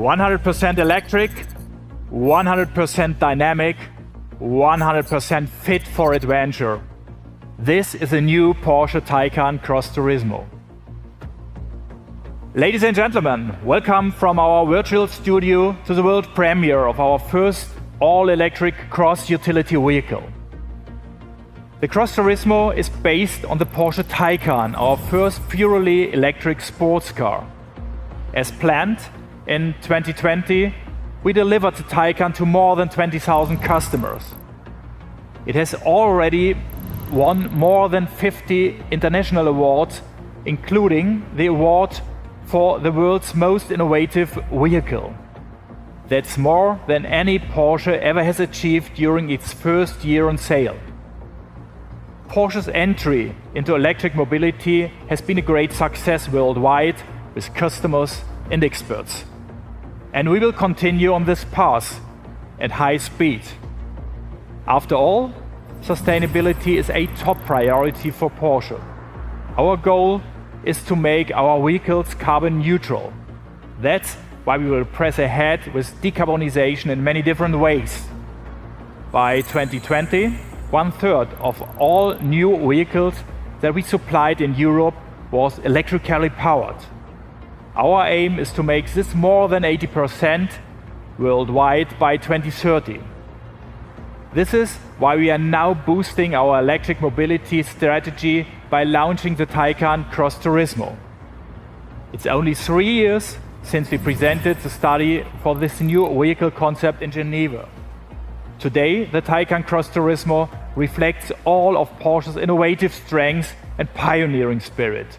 100% electric, 100% dynamic, 100% fit for adventure. This is a new Porsche Taycan Cross Turismo. Ladies and gentlemen, welcome from our virtual studio to the world premiere of our first all-electric cross utility vehicle. The Cross Turismo is based on the Porsche Taycan, our first purely electric sports car. As planned, in 2020, we delivered the Taycan to more than 20,000 customers. It has already won more than 50 international awards, including the award for the world's most innovative vehicle. That's more than any Porsche ever has achieved during its first year on sale. Porsche's entry into electric mobility has been a great success worldwide with customers and experts. And we will continue on this path at high speed. After all, sustainability is a top priority for Porsche. Our goal is to make our vehicles carbon neutral. That's why we will press ahead with decarbonization in many different ways. By 2020, 1/3 of all new vehicles that we supplied in Europe was electrically powered. Our aim is to make this more than 80% worldwide by 2030. This is why we are now boosting our electric mobility strategy by launching the Taycan Cross Turismo. It's only 3 years since we presented the study for this new vehicle concept in Geneva. Today, the Taycan Cross Turismo reflects all of Porsche's innovative strengths and pioneering spirit.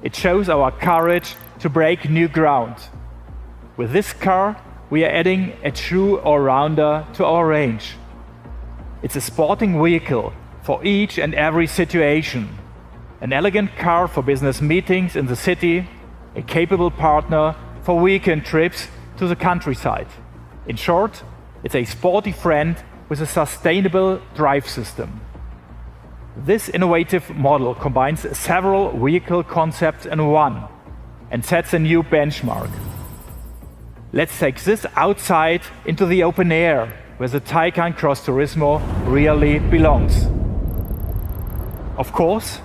It shows our courage to break new ground. With this car, we are adding a true all-rounder to our range. It's a sporting vehicle for each and every situation. An elegant car for business meetings in the city, a capable partner for weekend trips to the countryside. In short, it's a sporty friend with a sustainable drive system. This innovative model combines several vehicle concepts in one and sets a new benchmark. Let's take this outside into the open air, where the Taycan Cross Turismo really belongs. Of course,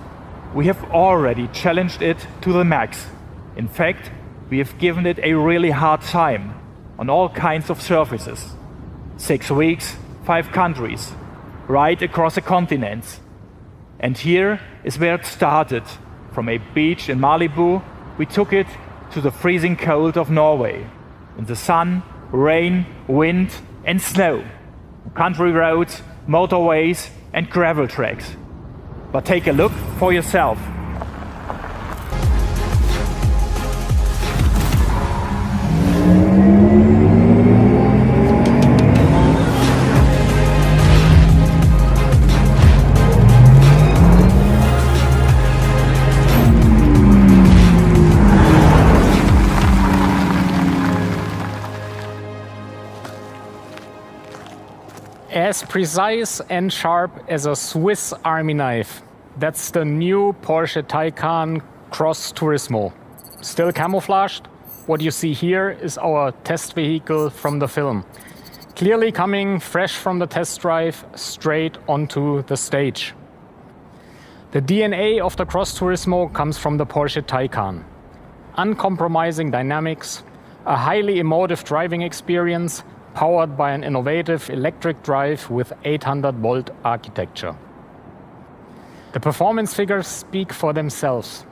we have already challenged it to the max. In fact, we have given it a really hard time on all kinds of surfaces. 6 weeks, 5 countries, right across the continents. And here is where it started. From a beach in Malibu, we took it to the freezing cold of Norway. In the sun, rain, wind and snow. Country roads, motorways and gravel tracks. But take a look for yourself. As precise and sharp as a Swiss Army knife. That's the new Porsche Taycan Cross Turismo. Still camouflaged? What you see here is our test vehicle from the film. Clearly coming fresh from the test drive straight onto the stage. The DNA of the Cross Turismo comes from the Porsche Taycan. Uncompromising dynamics, a highly emotive driving experience, powered by an innovative electric drive with 800-volt architecture. The performance figures speak for themselves.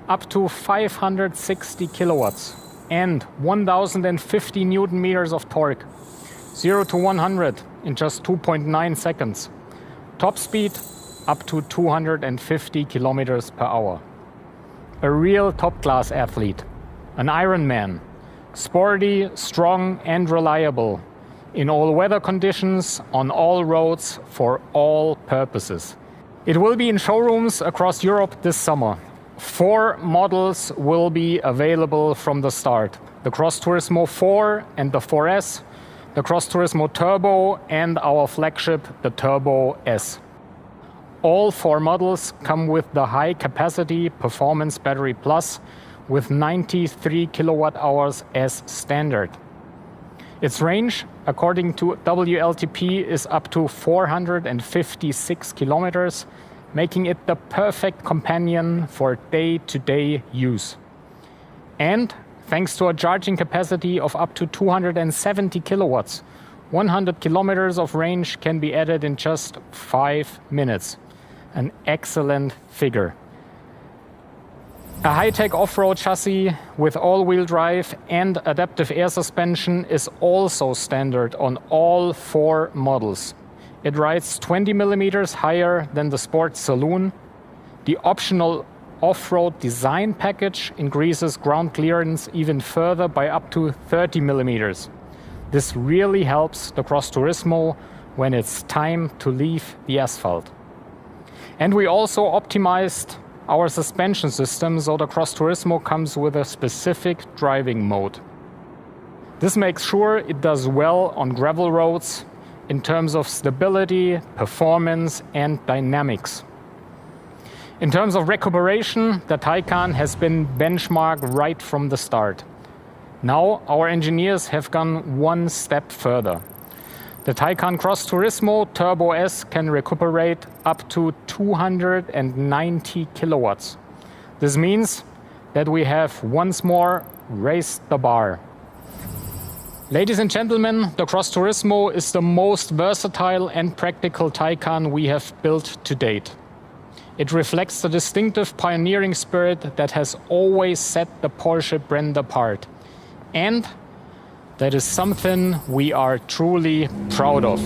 Up to 560 kilowatts and 1,050 Newton meters of torque. 0 to 100 in just 2.9 seconds. Top speed up to 250 kilometers per hour. A real top-class athlete, an Ironman. Sporty, strong and reliable in all weather conditions, on all roads, for all purposes. It will be in showrooms across Europe this summer. 4 models will be available from the start. The Cross Turismo 4 and the 4S, the Cross Turismo Turbo and our flagship, the Turbo S. All 4 models come with the high-capacity Performance Battery Plus with 93 kilowatt hours as standard. Its range, according to WLTP, is up to 456 kilometers, making it the perfect companion for day-to-day use. And thanks to a charging capacity of up to 270 kilowatts, 100 kilometers of range can be added in just 5 minutes. An excellent figure. A high-tech off-road chassis with all-wheel drive and adaptive air suspension is also standard on all 4 models. It rides 20 millimeters higher than the Sport Saloon. The optional off-road design package increases ground clearance even further by up to 30 millimeters. This really helps the Cross Turismo when it's time to leave the asphalt. And we also optimized our suspension system, so the Cross Turismo comes with a specific driving mode. This makes sure it does well on gravel roads in terms of stability, performance, and dynamics. In terms of recuperation, the Taycan has been benchmarked right from the start. Now our engineers have gone one step further. The Taycan Cross Turismo Turbo S can recuperate up to 290 kilowatts. This means that we have once more raised the bar. Ladies and gentlemen, the Cross Turismo is the most versatile and practical Taycan we have built to date. It reflects the distinctive pioneering spirit that has always set the Porsche brand apart. And that is something we are truly proud of.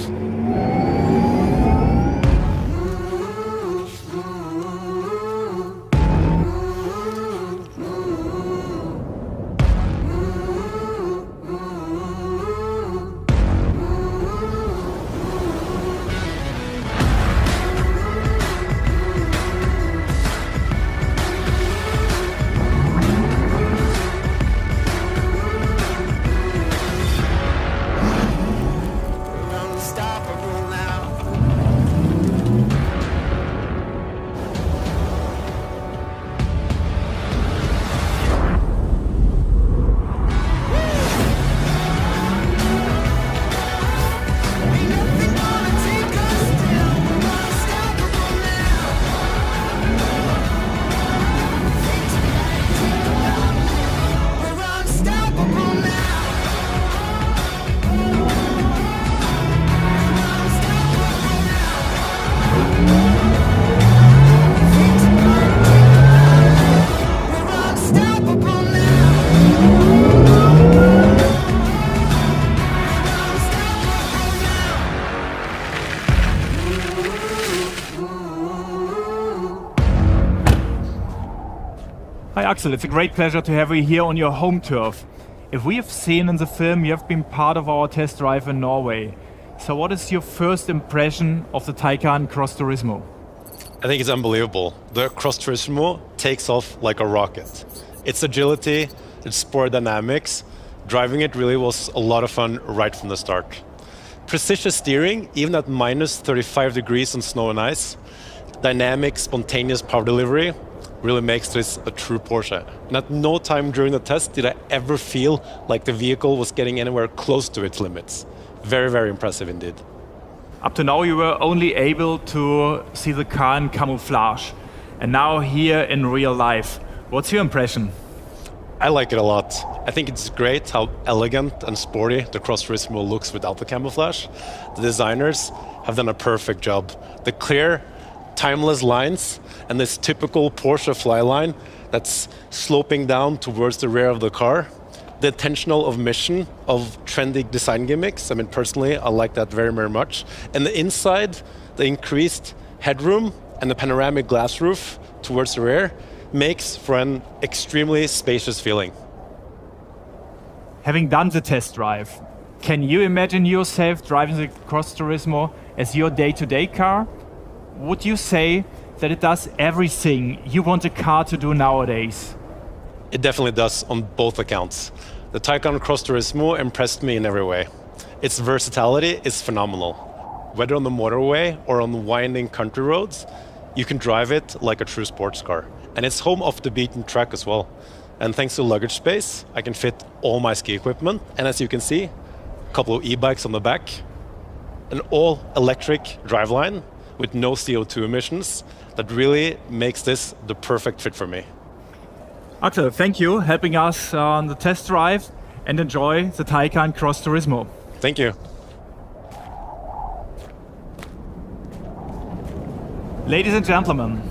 Hi Axel, it's a great pleasure to have you here on your home turf. If we have seen in the film, you have been part of our test drive in Norway. So what is your first impression of the Taycan Cross Turismo? I think it's unbelievable. The Cross Turismo takes off like a rocket. Its agility, its sport dynamics, driving it really was a lot of fun right from the start. Precision steering, even at minus 35 degrees on snow and ice. Dynamic, spontaneous power delivery really makes this a true Porsche. And at no time during the test did I ever feel like the vehicle was getting anywhere close to its limits. Very, very impressive indeed. Up to now you were only able to see the car in camouflage. And now here in real life. What's your impression? I like it a lot. I think it's great how elegant and sporty the Cross Turismo looks without the camouflage. The designers have done a perfect job. The clear, timeless lines and this typical Porsche fly line that's sloping down towards the rear of the car. The intentional omission of trendy design gimmicks. I mean, personally, I like that very, very much. And the inside, the increased headroom and the panoramic glass roof towards the rear makes for an extremely spacious feeling. Having done the test drive, can you imagine yourself driving the Cross Turismo as your day-to-day car? Would you say that it does everything you want a car to do nowadays? It definitely does on both accounts. The Taycan Cross Turismo impressed me in every way. Its versatility is phenomenal. Whether on the motorway or on winding country roads, you can drive it like a true sports car. And it's home off the beaten track as well. And thanks to luggage space, I can fit all my ski equipment. And as you can see, a couple of e-bikes on the back, an all-electric driveline with no CO2 emissions that really makes this the perfect fit for me. Axel, thank you helping us on the test drive and enjoy the Taycan Cross Turismo. Thank you. Ladies and gentlemen,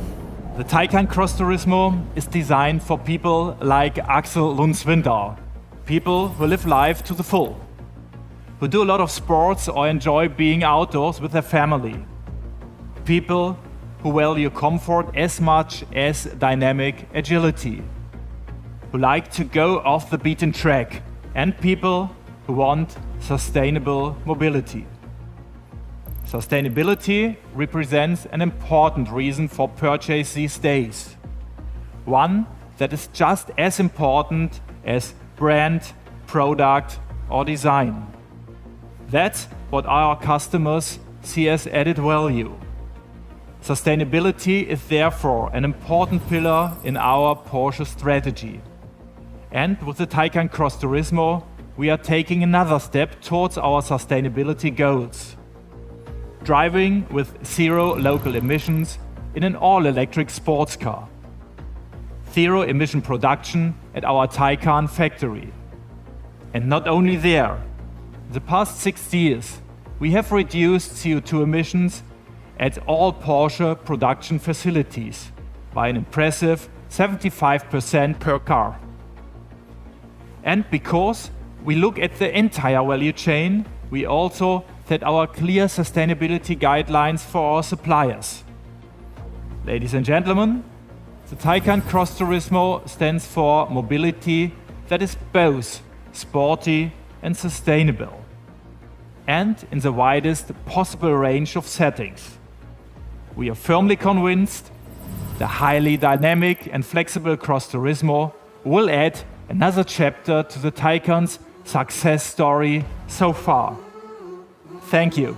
the Taycan Cross Turismo is designed for people like Axel Lundswinter, people who live life to the full, who do a lot of sports or enjoy being outdoors with their family, people who value comfort as much as dynamic agility, who like to go off the beaten track, and people who want sustainable mobility. Sustainability represents an important reason for purchase these days. One that is just as important as brand, product, or design. That's what our customers see as added value. Sustainability is therefore an important pillar in our Porsche strategy. And with the Taycan Cross Turismo, we are taking another step towards our sustainability goals. Driving with zero local emissions in an all-electric sports car. Zero emission production at our Taycan factory. And not only there, in the past 6 years, we have reduced CO2 emissions at all Porsche production facilities by an impressive 75% per car. And because we look at the entire value chain, we also set our clear sustainability guidelines for our suppliers. Ladies and gentlemen, the Taycan Cross Turismo stands for mobility that is both sporty and sustainable, and in the widest possible range of settings. We are firmly convinced the highly dynamic and flexible Cross Turismo will add another chapter to the Taycan's success story so far. Thank you.